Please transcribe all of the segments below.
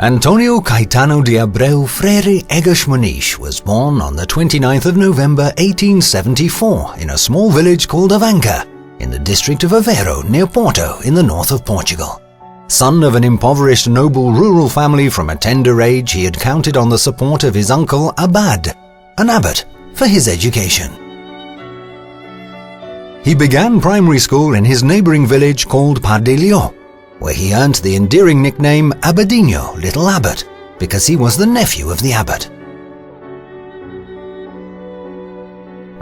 Antonio Caetano de Abreu Freire Egas Moniz was born on the 29th of November 1874 in a small village called Avanca, in the district of Aveiro near Porto in the north of Portugal. Son of an impoverished noble rural family, from a tender age he had counted on the support of his uncle Abad, an abbot, for his education. He began primary school in his neighboring village called Pardelio, where he earned the endearing nickname Abadinho, Little Abbot, because he was the nephew of the abbot.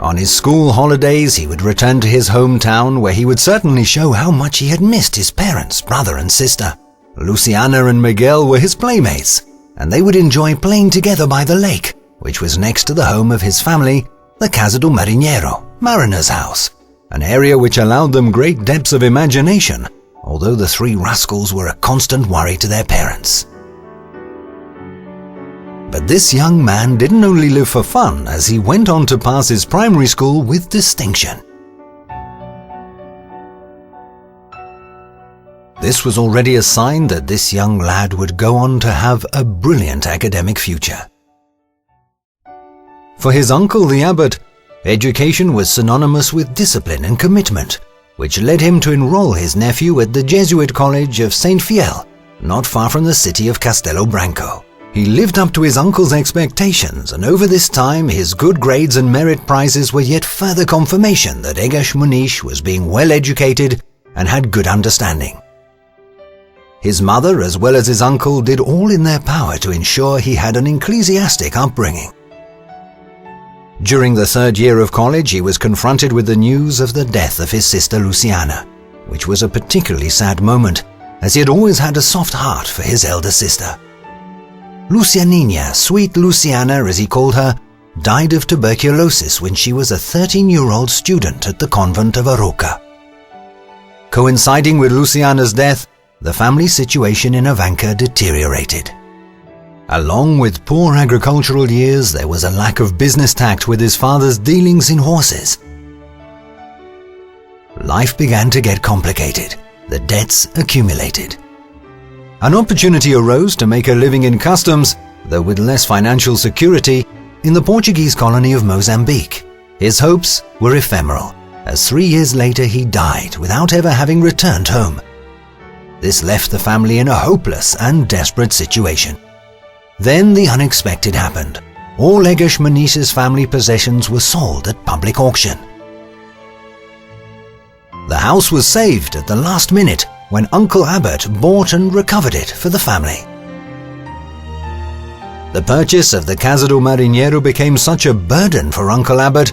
On his school holidays, he would return to his hometown, where he would certainly show how much he had missed his parents, brother and sister. Luciana and Miguel were his playmates, and they would enjoy playing together by the lake, which was next to the home of his family, the Casa do Marinheiro, Mariner's House, an area which allowed them great depths of imagination, although the three rascals were a constant worry to their parents. But this young man didn't only live for fun, as he went on to pass his primary school with distinction. This was already a sign that this young lad would go on to have a brilliant academic future. For his uncle the abbot, education was synonymous with discipline and commitment, which led him to enroll his nephew at the Jesuit College of Saint Fiel, not far from the city of Castelo Branco. He lived up to his uncle's expectations, and over this time his good grades and merit prizes were yet further confirmation that Egas Moniz was being well educated and had good understanding. His mother, as well as his uncle, did all in their power to ensure he had an ecclesiastic upbringing. During the third year of college, he was confronted with the news of the death of his sister Luciana, which was a particularly sad moment, as he had always had a soft heart for his elder sister. Lucianinha, sweet Luciana as he called her, died of tuberculosis when she was a 13-year-old student at the convent of Aroca. Coinciding with Luciana's death, the family situation in Avanca deteriorated. Along with poor agricultural years, there was a lack of business tact with his father's dealings in horses. Life began to get complicated. The debts accumulated. An opportunity arose to make a living in customs, though with less financial security, in the Portuguese colony of Mozambique. His hopes were ephemeral, as 3 years later he died without ever having returned home. This left the family in a hopeless and desperate situation. Then the unexpected happened. All Egas Moniz's family possessions were sold at public auction. The house was saved at the last minute when Uncle Abbot bought and recovered it for the family. The purchase of the Casa do Marinheiro became such a burden for Uncle Abbot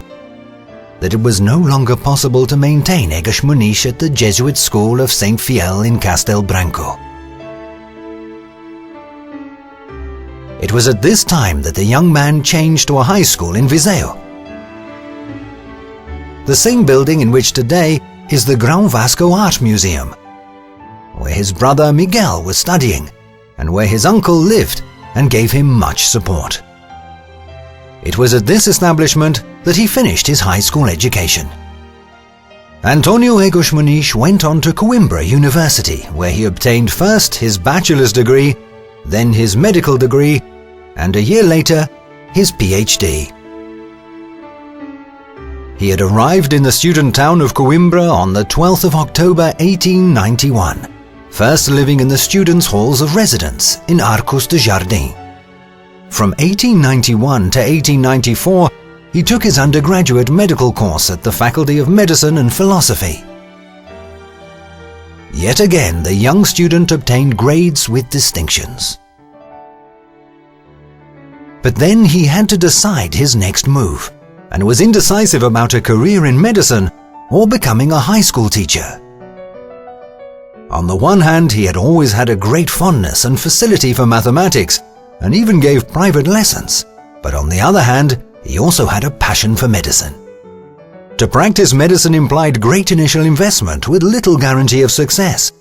that it was no longer possible to maintain Egas Moniz at the Jesuit school of Saint Fiel in Castelo Branco. It was at this time that the young man changed to a high school in Viseu, the same building in which today is the Grão Vasco Art Museum, where his brother Miguel was studying and where his uncle lived and gave him much support. It was at this establishment that he finished his high school education. Antonio Egas Moniz went on to Coimbra University, where he obtained first his bachelor's degree, then his medical degree, and a year later, his PhD. He had arrived in the student town of Coimbra on the 12th of October 1891, first living in the students' halls of residence in Arcos de Jardim. From 1891 to 1894, he took his undergraduate medical course at the Faculty of Medicine and Philosophy. Yet again, the young student obtained grades with distinctions. But then he had to decide his next move, and was indecisive about a career in medicine or becoming a high school teacher. On the one hand, he had always had a great fondness and facility for mathematics, and even gave private lessons, but on the other hand, he also had a passion for medicine. To practice medicine implied great initial investment with little guarantee of success,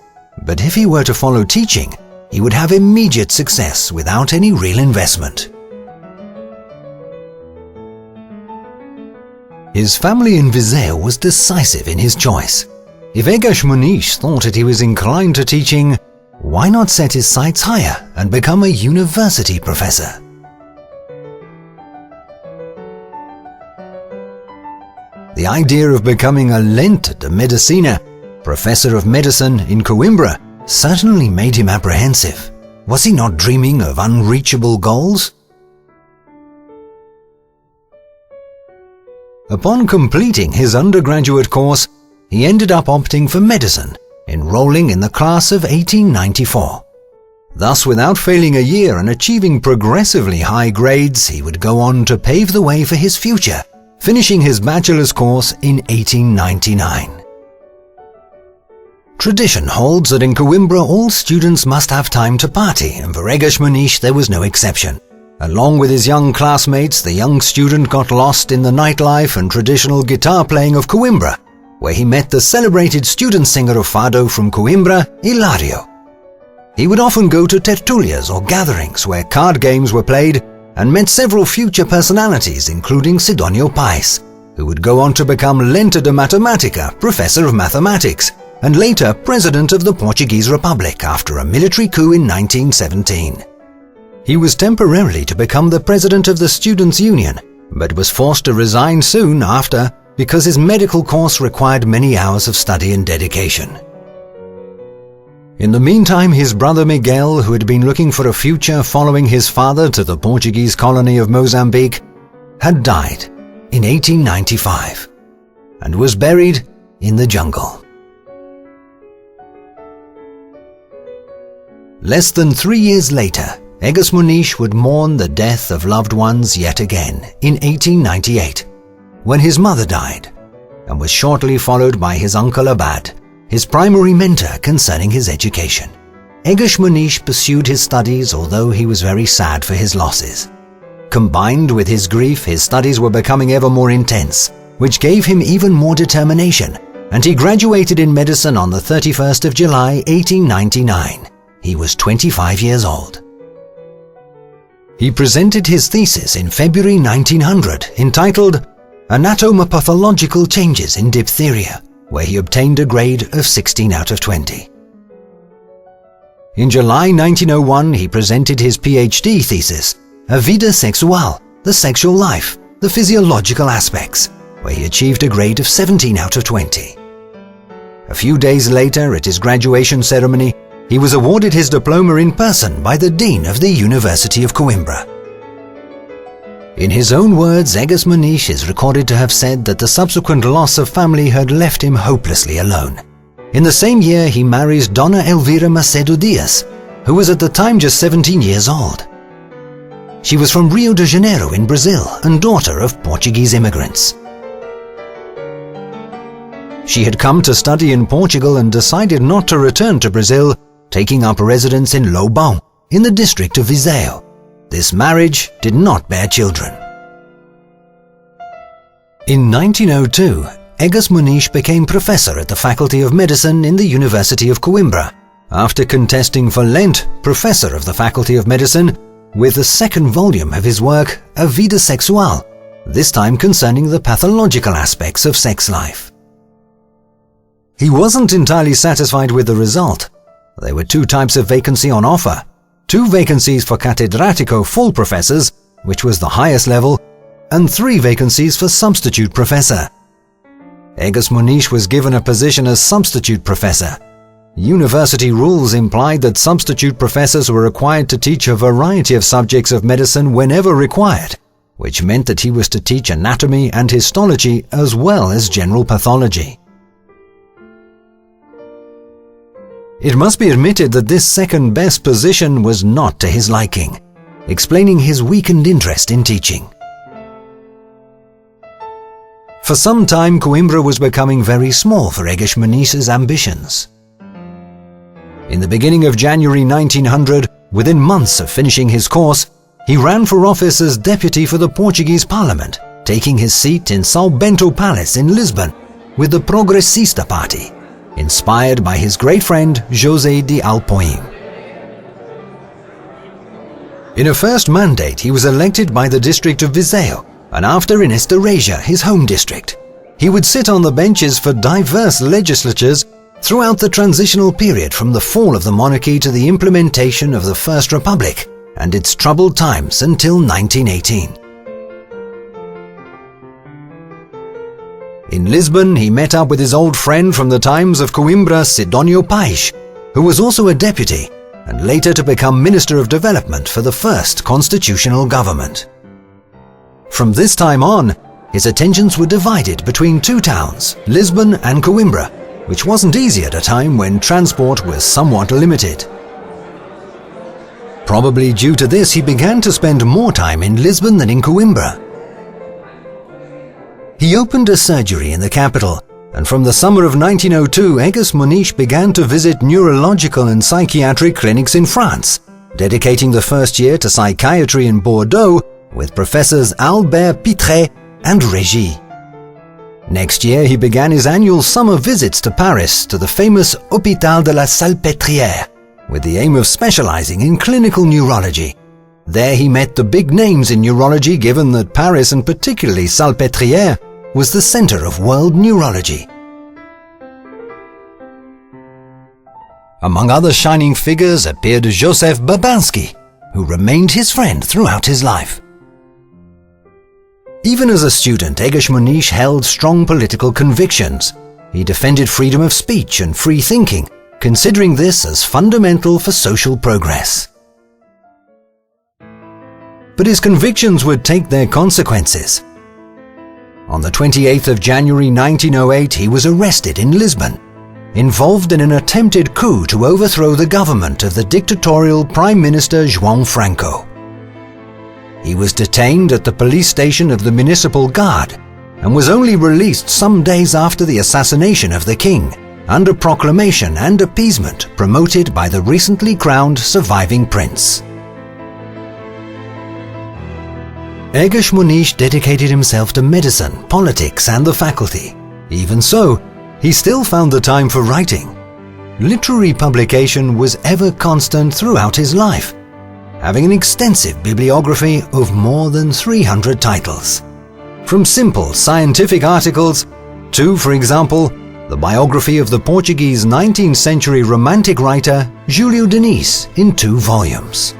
but if he were to follow teaching, he would have immediate success without any real investment. His family in Viseu was decisive in his choice. If Egas Moniz thought that he was inclined to teaching, Why not set his sights higher and become a university professor? The idea of becoming a Lente de Medicina, professor of medicine in Coimbra, certainly made him apprehensive. Was he not dreaming of unreachable goals? Upon completing his undergraduate course, he ended up opting for medicine, enrolling in the class of 1894. Thus, without failing a year and achieving progressively high grades, he would go on to pave the way for his future, finishing his bachelor's course in 1899. Tradition holds that in Coimbra all students must have time to party, and for Egas Moniz there was no exception. Along with his young classmates, the young student got lost in the nightlife and traditional guitar playing of Coimbra, where he met the celebrated student singer of Fado from Coimbra, Hilario. He would often go to tertulias or gatherings where card games were played, and met several future personalities including Sidonio Pais, who would go on to become Lente de Matemática, professor of mathematics, and later president of the Portuguese Republic after a military coup in 1917. He was temporarily to become the president of the Students' Union, but was forced to resign soon after because his medical course required many hours of study and dedication. In the meantime, his brother Miguel, who had been looking for a future following his father to the Portuguese colony of Mozambique, had died in 1895 and was buried in the jungle. Less than 3 years later, Egas Moniz would mourn the death of loved ones yet again in 1898, when his mother died, and was shortly followed by his uncle Abad, his primary mentor concerning his education. Egas Moniz pursued his studies, although he was very sad for his losses. Combined with his grief, his studies were becoming ever more intense, which gave him even more determination, and he graduated in medicine on the 31st of July 1899. He was 25 years old. He presented his thesis in February 1900, entitled Anatomopathological Changes in Diphtheria, where he obtained a grade of 16 out of 20. In July 1901, he presented his PhD thesis, A Vida Sexual, the sexual life, the physiological aspects, where he achieved a grade of 17 out of 20. A few days later, at his graduation ceremony, he was awarded his diploma in person by the Dean of the University of Coimbra. In his own words, Egas Moniz is recorded to have said that the subsequent loss of family had left him hopelessly alone. In the same year, he marries Dona Elvira Macedo Dias, who was at the time just 17 years old. She was from Rio de Janeiro in Brazil and daughter of Portuguese immigrants. She had come to study in Portugal and decided not to return to Brazil, taking up residence in Lobão, in the district of Viseu. This marriage did not bear children. In 1902, Egas Moniz became professor at the Faculty of Medicine in the University of Coimbra, after contesting for Lente, professor of the Faculty of Medicine, with the second volume of his work, A Vida Sexual, this time concerning the pathological aspects of sex life. He wasn't entirely satisfied with the result. There were 2 types of vacancy on offer: 2 vacancies for catedrático full professors, which was the highest level, and 3 vacancies for substitute professor. Egas Moniz was given a position as substitute professor. University rules implied that substitute professors were required to teach a variety of subjects of medicine whenever required, which meant that he was to teach anatomy and histology as well as general pathology. It must be admitted that this second-best position was not to his liking, explaining his weakened interest in teaching. For some time, Coimbra was becoming very small for Egas Moniz's ambitions. In the beginning of January 1900, within months of finishing his course, he ran for office as deputy for the Portuguese Parliament, taking his seat in São Bento Palace in Lisbon with the Progressista Party, inspired by his great friend José de Alpoim. In a first mandate, he was elected by the district of Viseu, and after in Estereja, his home district. He would sit on the benches for diverse legislatures throughout the transitional period from the fall of the monarchy to the implementation of the First Republic and its troubled times until 1918. In Lisbon, he met up with his old friend from the times of Coimbra, Sidónio Paes, who was also a deputy and later to become Minister of Development for the first constitutional government. From this time on, his attentions were divided between two towns, Lisbon and Coimbra, which wasn't easy at a time when transport was somewhat limited. Probably due to this, he began to spend more time in Lisbon than in Coimbra. He opened a surgery in the capital, and from the summer of 1902, Egas Moniz began to visit neurological and psychiatric clinics in France, dedicating the first year to psychiatry in Bordeaux with professors Albert Pitre and Régy. Next year, he began his annual summer visits to Paris to the famous Hôpital de la Salpêtrière, with the aim of specializing in clinical neurology. There he met the big names in neurology, given that Paris, and particularly Salpêtrière, was the center of world neurology. Among other shining figures appeared Joseph Babanski, who remained his friend throughout his life. Even as a student, Egas Moniz held strong political convictions. He defended freedom of speech and free thinking, considering this as fundamental for social progress. But his convictions would take their consequences. On the 28th of January 1908, he was arrested in Lisbon, involved in an attempted coup to overthrow the government of the dictatorial Prime Minister João Franco. He was detained at the police station of the Municipal Guard and was only released some days after the assassination of the king, under proclamation and appeasement promoted by the recently crowned surviving prince. Egas Moniz dedicated himself to medicine, politics and the faculty. Even so, he still found the time for writing. Literary publication was ever constant throughout his life, having an extensive bibliography of more than 300 titles. From simple scientific articles to, for example, the biography of the Portuguese 19th century romantic writer Júlio Diniz in 2 volumes.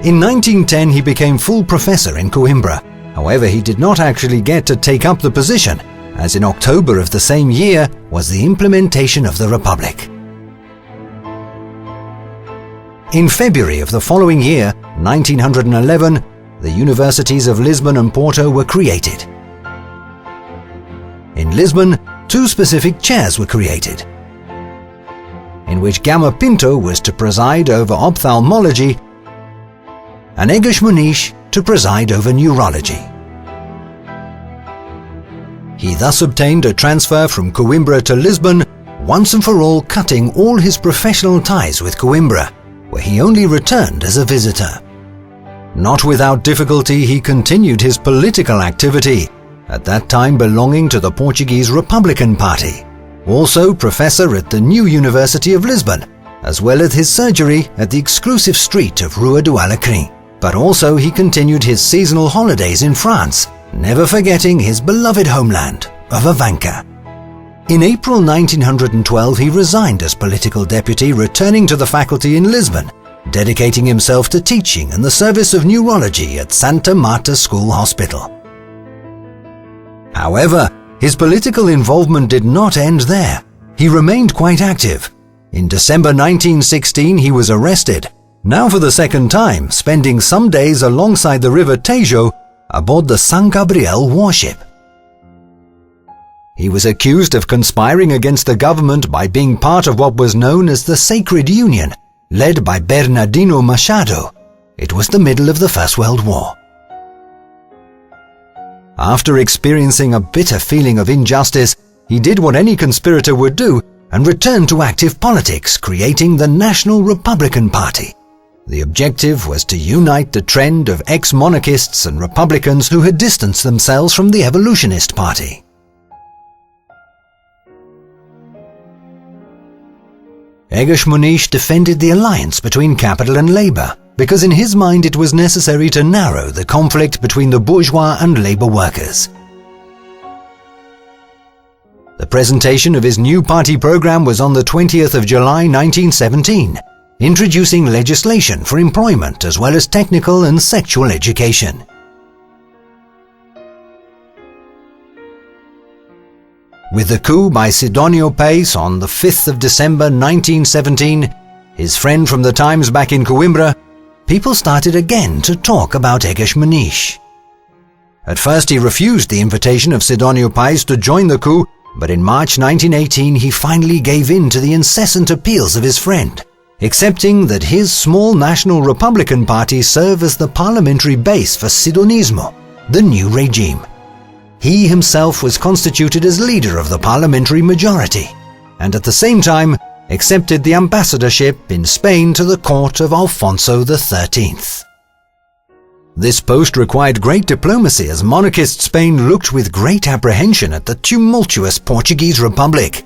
In 1910 he became full professor in Coimbra. However, he did not actually get to take up the position, as in October of the same year was the implementation of the Republic. In February of the following year, 1911, the universities of Lisbon and Porto were created. In Lisbon, 2 specific chairs were created, in which Gama Pinto was to preside over ophthalmology and Egas Moniz to preside over neurology. He thus obtained a transfer from Coimbra to Lisbon, once and for all cutting all his professional ties with Coimbra, where he only returned as a visitor. Not without difficulty, he continued his political activity, at that time belonging to the Portuguese Republican Party, also professor at the new University of Lisbon, as well as his surgery at the exclusive street of Rua do Alecrim. But also he continued his seasonal holidays in France, never forgetting his beloved homeland of Avanca. In April 1912 he resigned as political deputy, returning to the faculty in Lisbon, dedicating himself to teaching and the service of neurology at Santa Marta School Hospital. However, his political involvement did not end there. He remained quite active. In December 1916 he was arrested, now for the second time, spending some days alongside the river Tejo aboard the San Gabriel warship. He was accused of conspiring against the government by being part of what was known as the Sacred Union, led by Bernardino Machado. It was the middle of the First World War. After experiencing a bitter feeling of injustice, he did what any conspirator would do and returned to active politics, creating the National Republican Party. The objective was to unite the trend of ex-monarchists and republicans who had distanced themselves from the Evolutionist Party. Egas Moniz defended the alliance between capital and labor, because in his mind it was necessary to narrow the conflict between the bourgeois and labor workers. The presentation of his new party program was on the 20th of July 1917, introducing legislation for employment as well as technical and sexual education. With the coup by Sidonio Pais on the 5th of December 1917, his friend from the Times back in Coimbra, people started again to talk about Egas Moniz. At first he refused the invitation of Sidonio Pais to join the coup, but in March 1918 he finally gave in to the incessant appeals of his friend, accepting that his small National Republican Party serve as the parliamentary base for Sidonismo, the new regime. He himself was constituted as leader of the parliamentary majority, and at the same time accepted the ambassadorship in Spain to the court of Alfonso XIII. This post required great diplomacy as monarchist Spain looked with great apprehension at the tumultuous Portuguese Republic.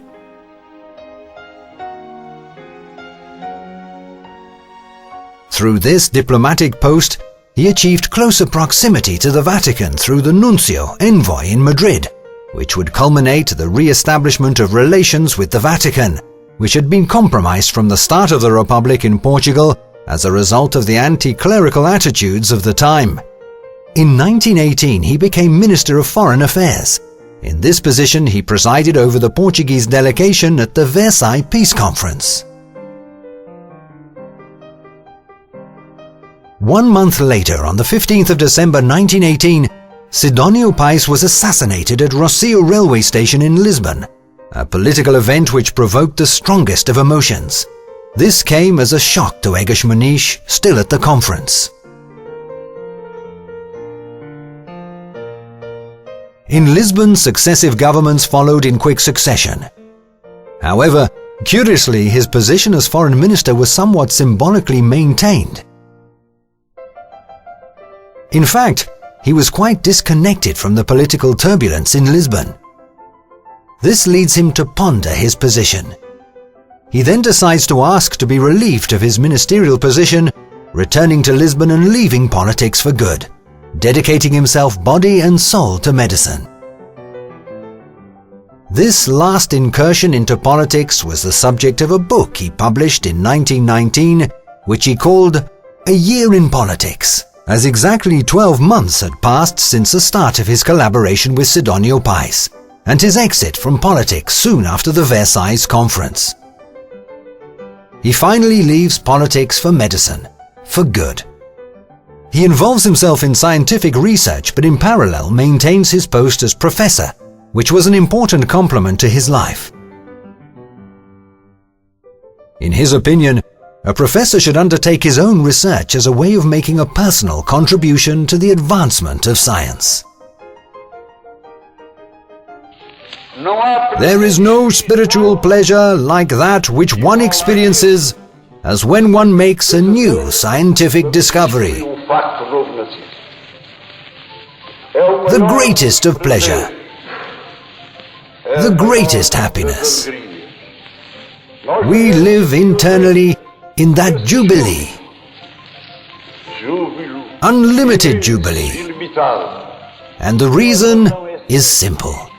Through this diplomatic post, he achieved closer proximity to the Vatican through the nuncio envoy in Madrid, which would culminate the re-establishment of relations with the Vatican, which had been compromised from the start of the Republic in Portugal as a result of the anti-clerical attitudes of the time. In 1918 he became Minister of Foreign Affairs. In this position he presided over the Portuguese delegation at the Versailles Peace Conference. 1 month later, on the 15th of December 1918, Sidonio Pais was assassinated at Rossio railway station in Lisbon, a political event which provoked the strongest of emotions. This came as a shock to Egas Moniz, still at the conference. In Lisbon, successive governments followed in quick succession. However, curiously, his position as foreign minister was somewhat symbolically maintained. In fact, he was quite disconnected from the political turbulence in Lisbon. This leads him to ponder his position. He then decides to ask to be relieved of his ministerial position, returning to Lisbon and leaving politics for good, dedicating himself body and soul to medicine. This last incursion into politics was the subject of a book he published in 1919, which he called A Year in Politics, as exactly 12 months had passed since the start of his collaboration with Sidonio Pais, and his exit from politics soon after the Versailles Conference. He finally leaves politics for medicine, for good. He involves himself in scientific research, but in parallel maintains his post as professor, which was an important complement to his life. In his opinion, a professor should undertake his own research as a way of making a personal contribution to the advancement of science. There is no spiritual pleasure like that which one experiences as when one makes a new scientific discovery. The greatest of pleasure, the greatest happiness. We live internally in that jubilee, unlimited jubilee, and the reason is simple.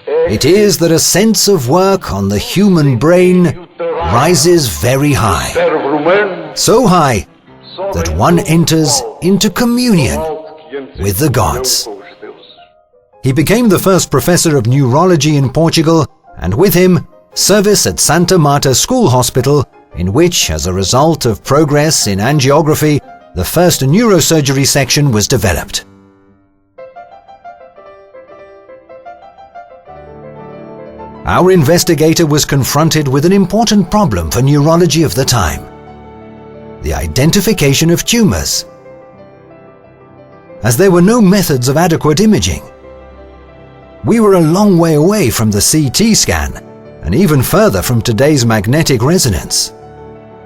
It is that a sense of work on the human brain rises very high, so high that one enters into communion with the gods. He became the first professor of neurology in Portugal, and with him, service at Santa Marta School Hospital, in which, as a result of progress in angiography, the first neurosurgery section was developed. Our investigator was confronted with an important problem for neurology of the time: the identification of tumors. As there were no methods of adequate imaging, we were a long way away from the CT scan, and even further from today's magnetic resonance.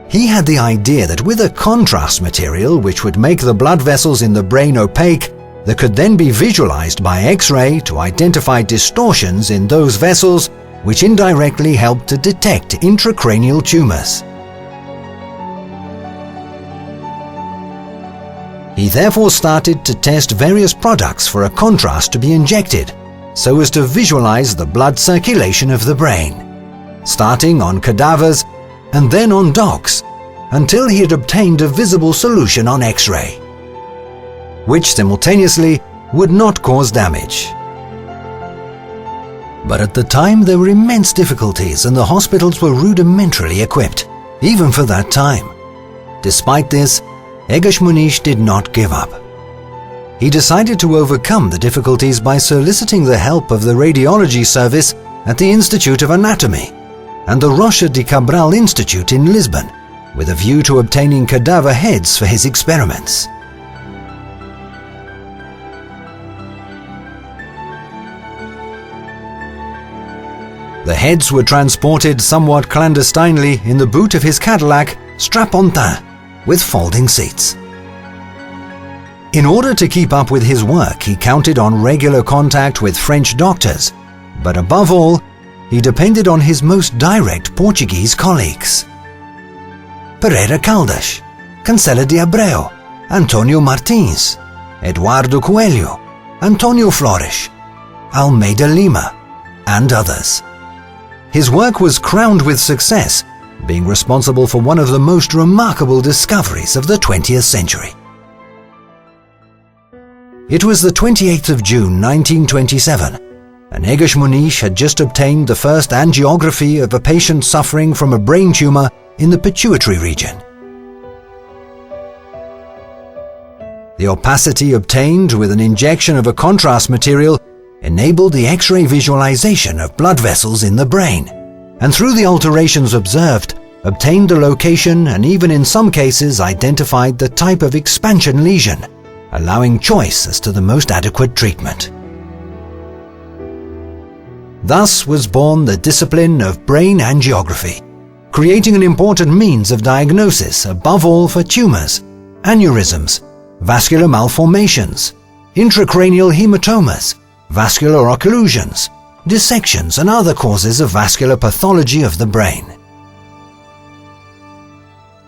He had the idea that with a contrast material which would make the blood vessels in the brain opaque, that could then be visualized by X-ray to identify distortions in those vessels, which indirectly helped to detect intracranial tumors. He therefore started to test various products for a contrast to be injected, so as to visualize the blood circulation of the brain, starting on cadavers and then on dogs, until he had obtained a visible solution on X-ray, which simultaneously would not cause damage. But at the time there were immense difficulties and the hospitals were rudimentarily equipped, even for that time. Despite this, Egas Moniz did not give up. He decided to overcome the difficulties by soliciting the help of the radiology service at the Institute of Anatomy and the Rocha de Cabral Institute in Lisbon, with a view to obtaining cadaver heads for his experiments. The heads were transported somewhat clandestinely in the boot of his Cadillac Strapontin, with folding seats. In order to keep up with his work, he counted on regular contact with French doctors, but above all, he depended on his most direct Portuguese colleagues. Pereira Caldas, Cancela de Abreu, Antonio Martins, Eduardo Coelho, Antonio Flores, Almeida Lima, and others. His work was crowned with success, being responsible for one of the most remarkable discoveries of the 20th century. It was the 28th of June 1927, and Egas Moniz had just obtained the first angiography of a patient suffering from a brain tumor in the pituitary region. The opacity obtained with an injection of a contrast material enabled the X-ray visualization of blood vessels in the brain, and through the alterations observed, obtained the location and even in some cases identified the type of expansion lesion, allowing choice as to the most adequate treatment. Thus was born the discipline of brain angiography, creating an important means of diagnosis above all for tumors, aneurysms, vascular malformations, intracranial hematomas, vascular occlusions, dissections and other causes of vascular pathology of the brain.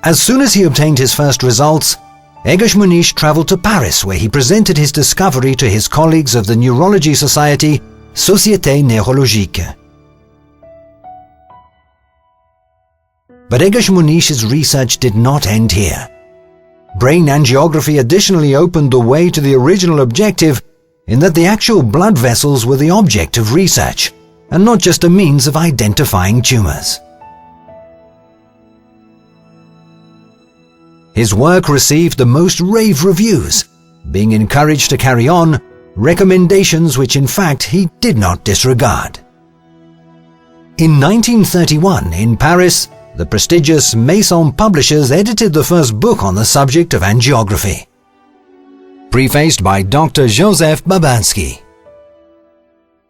As soon as he obtained his first results, Egas Moniz traveled to Paris, where he presented his discovery to his colleagues of the Neurology Society, Société Neurologique. But Egas Moniz's research did not end here. Brain angiography additionally opened the way to the original objective, in that the actual blood vessels were the object of research, and not just a means of identifying tumors. His work received the most rave reviews, being encouraged to carry on, recommendations which in fact he did not disregard. In 1931, in Paris, the prestigious Maison Publishers edited the first book on the subject of angiography, prefaced by Dr. Joseph Babansky.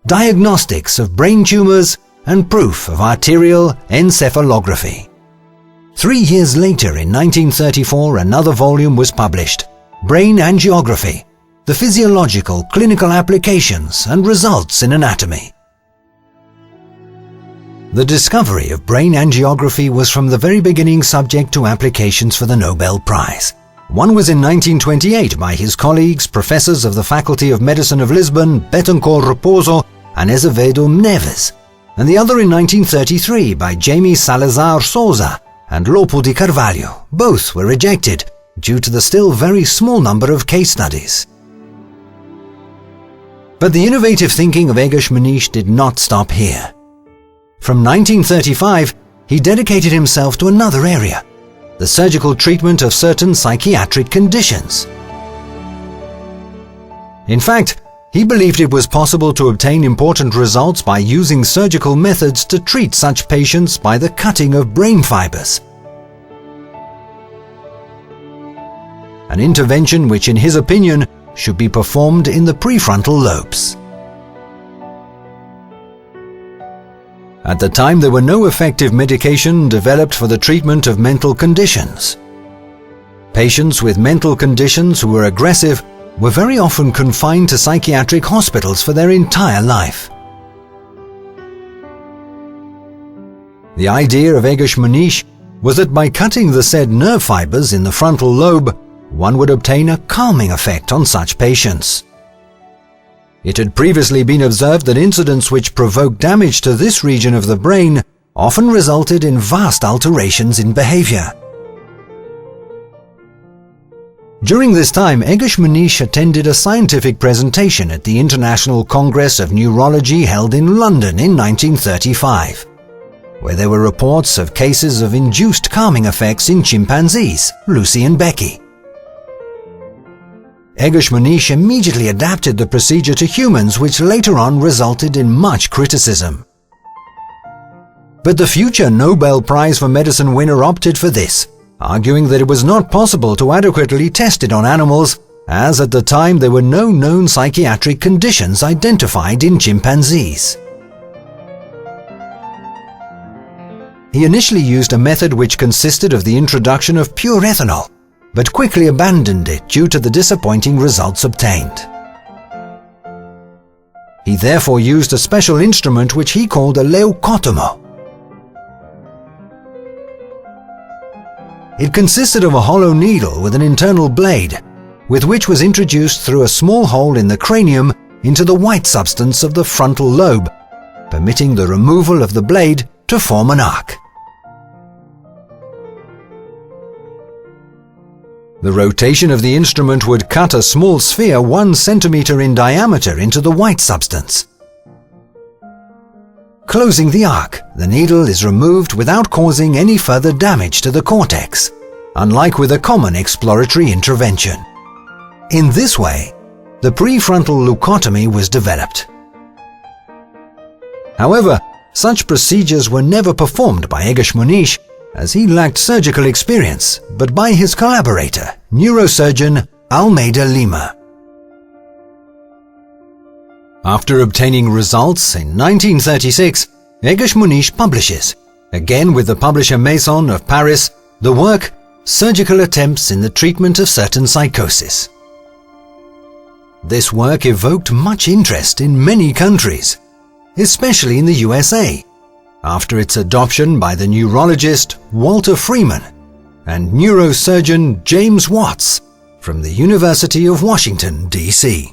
Diagnostics of Brain Tumors and Proof of Arterial Encephalography. 3 years later, in 1934, another volume was published, Brain Angiography, the Physiological Clinical Applications and Results in Anatomy. The discovery of brain angiography was from the very beginning subject to applications for the Nobel Prize. One was in 1928 by his colleagues, professors of the Faculty of Medicine of Lisbon, Betancourt Raposo and Azevedo Neves, and the other in 1933 by Jaime Salazar Souza and Lopo de Carvalho. Both were rejected due to the still very small number of case studies. But the innovative thinking of Egas Moniz did not stop here. From 1935, he dedicated himself to another area, the surgical treatment of certain psychiatric conditions. In fact, he believed it was possible to obtain important results by using surgical methods to treat such patients by the cutting of brain fibers. An intervention which, in his opinion, should be performed in the prefrontal lobes. At the time, there were no effective medication developed for the treatment of mental conditions. Patients with mental conditions who were aggressive were very often confined to psychiatric hospitals for their entire life. The idea of Egas Moniz was that by cutting the said nerve fibers in the frontal lobe, one would obtain a calming effect on such patients. It had previously been observed that incidents which provoke damage to this region of the brain often resulted in vast alterations in behavior. During this time, Egas Moniz attended a scientific presentation at the International Congress of Neurology held in London in 1935, where there were reports of cases of induced calming effects in chimpanzees, Lucy and Becky. Egas Moniz immediately adapted the procedure to humans, which later on resulted in much criticism. But the future Nobel Prize for Medicine winner opted for this, arguing that it was not possible to adequately test it on animals, as at the time there were no known psychiatric conditions identified in chimpanzees. He initially used a method which consisted of the introduction of pure ethanol, but quickly abandoned it due to the disappointing results obtained. He therefore used a special instrument which he called a leucotomo. It consisted of a hollow needle with an internal blade, with which was introduced through a small hole in the cranium into the white substance of the frontal lobe, permitting the removal of the blade to form an arc. The rotation of the instrument would cut a small sphere 1 centimeter in diameter into the white substance. Closing the arc, the needle is removed without causing any further damage to the cortex, unlike with a common exploratory intervention. In this way, the prefrontal leucotomy was developed. However, such procedures were never performed by Egas Moniz, as he lacked surgical experience, but by his collaborator, neurosurgeon Almeida Lima. After obtaining results in 1936, Egas Moniz publishes, again with the publisher Maison of Paris, the work Surgical Attempts in the Treatment of Certain Psychosis. This work evoked much interest in many countries, especially in the USA, after its adoption by the neurologist Walter Freeman and neurosurgeon James Watts from the University of Washington, D.C.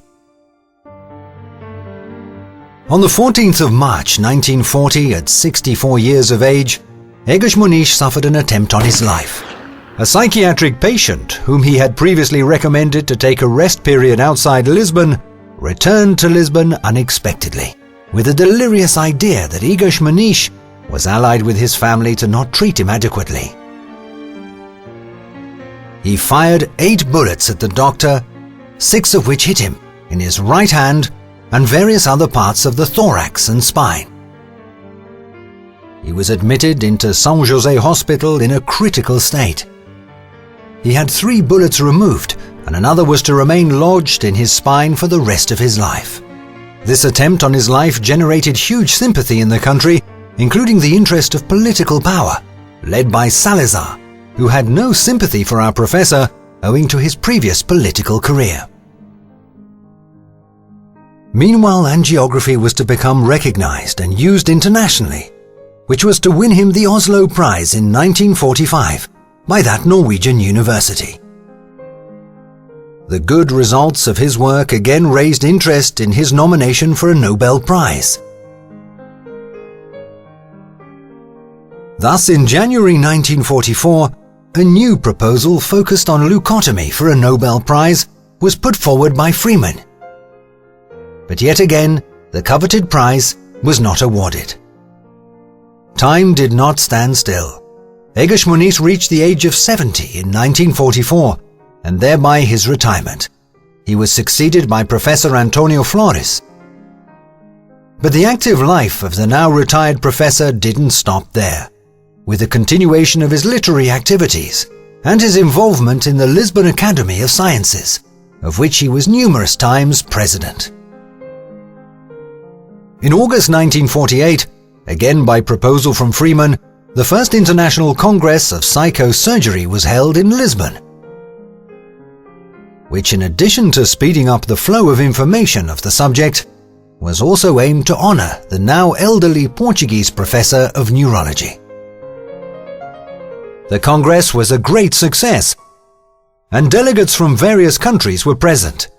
On the 14th of March 1940, at 64 years of age, Egas Moniz suffered an attempt on his life. A psychiatric patient, whom he had previously recommended to take a rest period outside Lisbon, returned to Lisbon unexpectedly, with a delirious idea that Egas Moniz was allied with his family to not treat him adequately. He fired 8 bullets at the doctor, 6 of which hit him in his right hand and various other parts of the thorax and spine. He was admitted into São José Hospital in a critical state. He had 3 bullets removed, and another was to remain lodged in his spine for the rest of his life. This attempt on his life generated huge sympathy in the country, including the interest of political power, led by Salazar, who had no sympathy for our professor owing to his previous political career. Meanwhile, angiography was to become recognized and used internationally, which was to win him the Oslo Prize in 1945 by that Norwegian university. The good results of his work again raised interest in his nomination for a Nobel Prize. Thus, in January 1944, a new proposal focused on leucotomy for a Nobel Prize was put forward by Freeman. But yet again, the coveted prize was not awarded. Time did not stand still. Egas Moniz reached the age of 70 in 1944, and thereby his retirement. He was succeeded by Professor Antonio Flores. But the active life of the now retired professor didn't stop there, with the continuation of his literary activities and his involvement in the Lisbon Academy of Sciences, of which he was numerous times president. In August 1948, again by proposal from Freeman, the first International Congress of Psychosurgery was held in Lisbon, which, in addition to speeding up the flow of information of the subject, was also aimed to honor the now elderly Portuguese professor of neurology. The Congress was a great success, and delegates from various countries were present.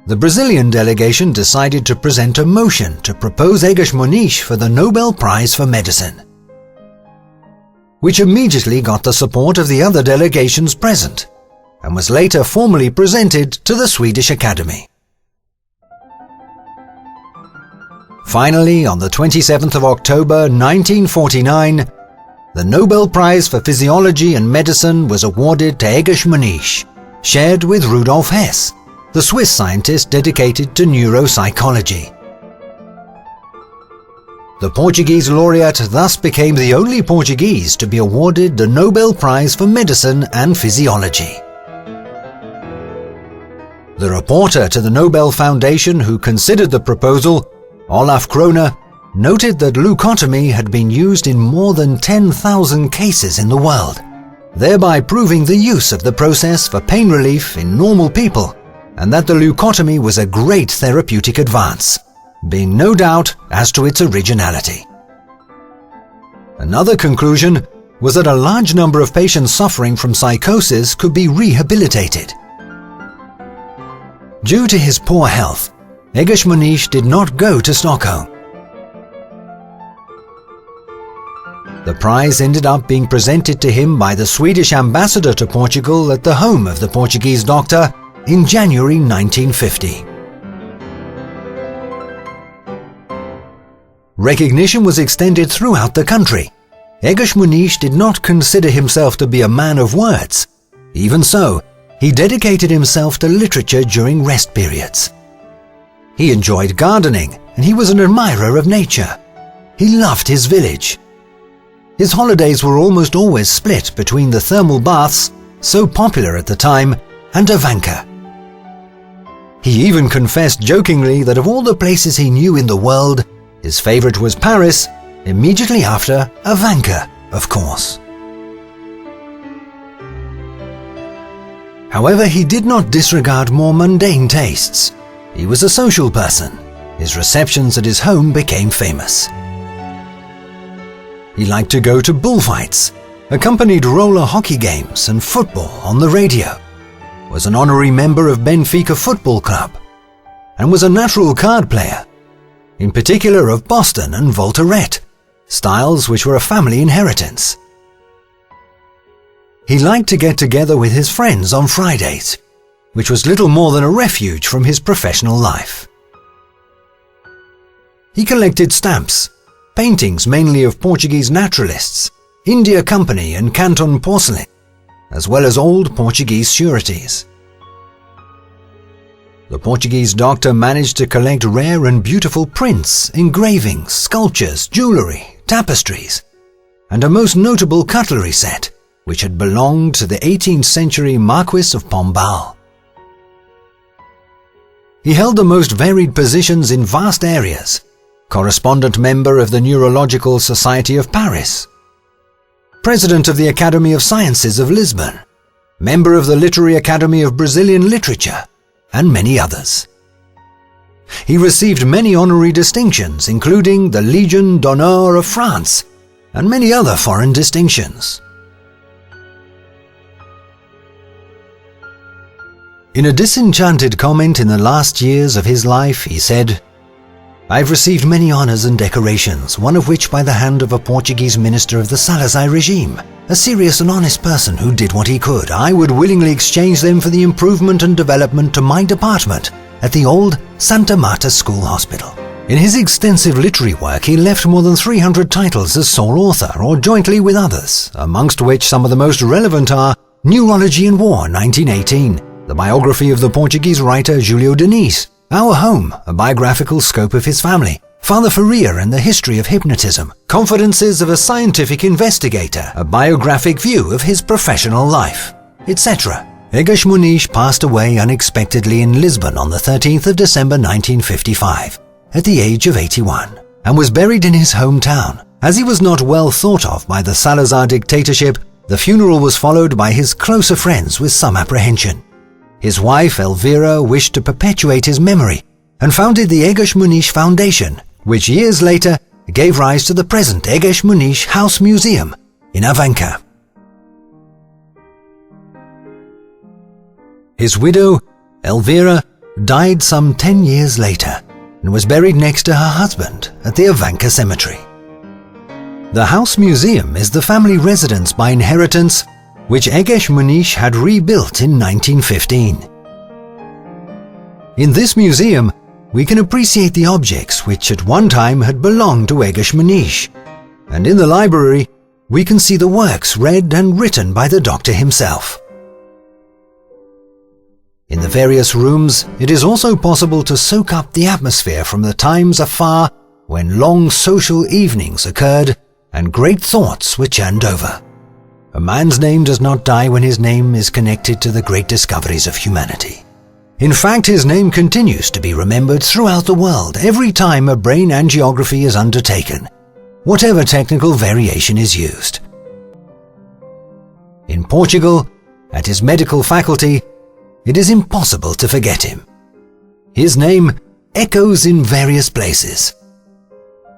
the Brazilian delegation decided to present a motion to propose Egas Moniz for the Nobel Prize for Medicine, which immediately got the support of the other delegations present, and was later formally presented to the Swedish Academy. Finally, on the 27th of October 1949, the Nobel Prize for Physiology and Medicine was awarded to Egas Moniz, shared with Rudolf Hess, the Swiss scientist dedicated to neuropsychology. The Portuguese laureate thus became the only Portuguese to be awarded the Nobel Prize for Medicine and Physiology. The reporter to the Nobel Foundation who considered the proposal, Olaf Kroner, noted that leucotomy had been used in more than 10,000 cases in the world, thereby proving the use of the process for pain relief in normal people, and that the leucotomy was a great therapeutic advance, being no doubt as to its originality. Another conclusion was that a large number of patients suffering from psychosis could be rehabilitated. Due to his poor health, Egas Moniz did not go to Stockholm. The prize ended up being presented to him by the Swedish ambassador to Portugal at the home of the Portuguese doctor in January 1950. Recognition was extended throughout the country. Egas Moniz did not consider himself to be a man of words. Even so, he dedicated himself to literature during rest periods. He enjoyed gardening, and he was an admirer of nature. He loved his village. His holidays were almost always split between the thermal baths, so popular at the time, and Ivanka. He even confessed jokingly that of all the places he knew in the world, his favorite was Paris, immediately after Ivanka, of course. However, he did not disregard more mundane tastes. He was a social person. His receptions at his home became famous. He liked to go to bullfights, accompanied roller hockey games and football on the radio, was an honorary member of Benfica Football Club, and was a natural card player, in particular of Boston and Volterette, styles which were a family inheritance. He liked to get together with his friends on Fridays, which was little more than a refuge from his professional life. He collected stamps, paintings mainly of Portuguese naturalists, India Company and Canton porcelain, as well as old Portuguese sureties. The Portuguese doctor managed to collect rare and beautiful prints, engravings, sculptures, jewellery, tapestries, and a most notable cutlery set, which had belonged to the 18th century Marquis of Pombal. He held the most varied positions in vast areas: correspondent member of the Neurological Society of Paris, President of the Academy of Sciences of Lisbon, member of the Literary Academy of Brazilian Literature, and many others. He received many honorary distinctions, including the Légion d'honneur of France, and many other foreign distinctions. In a disenchanted comment in the last years of his life, he said, "I've received many honors and decorations, one of which by the hand of a Portuguese minister of the Salazar regime, a serious and honest person who did what he could. I would willingly exchange them for the improvement and development to my department at the old Santa Marta School Hospital." In his extensive literary work, he left more than 300 titles as sole author or jointly with others, amongst which some of the most relevant are Neurology and War, 1918, the biography of the Portuguese writer Júlio Diniz, Our Home, a biographical scope of his family, Father Faria and the History of Hypnotism, Confidences of a Scientific Investigator, a biographic view of his professional life, etc. Egas Moniz passed away unexpectedly in Lisbon on the 13th of December 1955, at the age of 81, and was buried in his hometown. As he was not well thought of by the Salazar dictatorship, the funeral was followed by his closer friends with some apprehension. His wife, Elvira, wished to perpetuate his memory and founded the Egas Moniz Foundation, which years later gave rise to the present Egas Moniz House Museum in Avanca. His widow, Elvira, died some 10 years later and was buried next to her husband at the Ivanka Cemetery. The house museum is the family residence by inheritance which Egas Moniz had rebuilt in 1915. In this museum, we can appreciate the objects which at one time had belonged to Egas Moniz, and in the library, we can see the works read and written by the doctor himself. In the various rooms, it is also possible to soak up the atmosphere from the times afar when long social evenings occurred and great thoughts were churned over. A man's name does not die when his name is connected to the great discoveries of humanity. In fact, his name continues to be remembered throughout the world every time a brain angiography is undertaken, whatever technical variation is used. In Portugal, at his medical faculty, it is impossible to forget him. His name echoes in various places,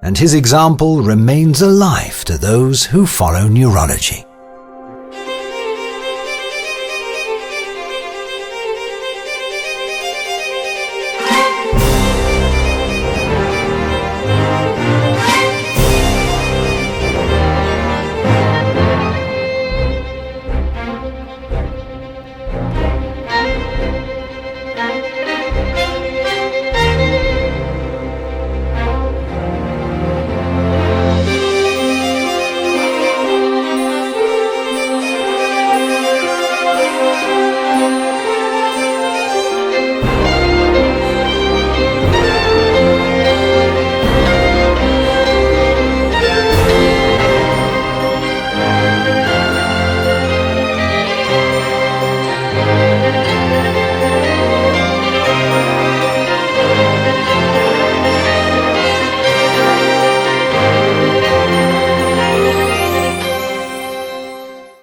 and his example remains alive to those who follow neurology.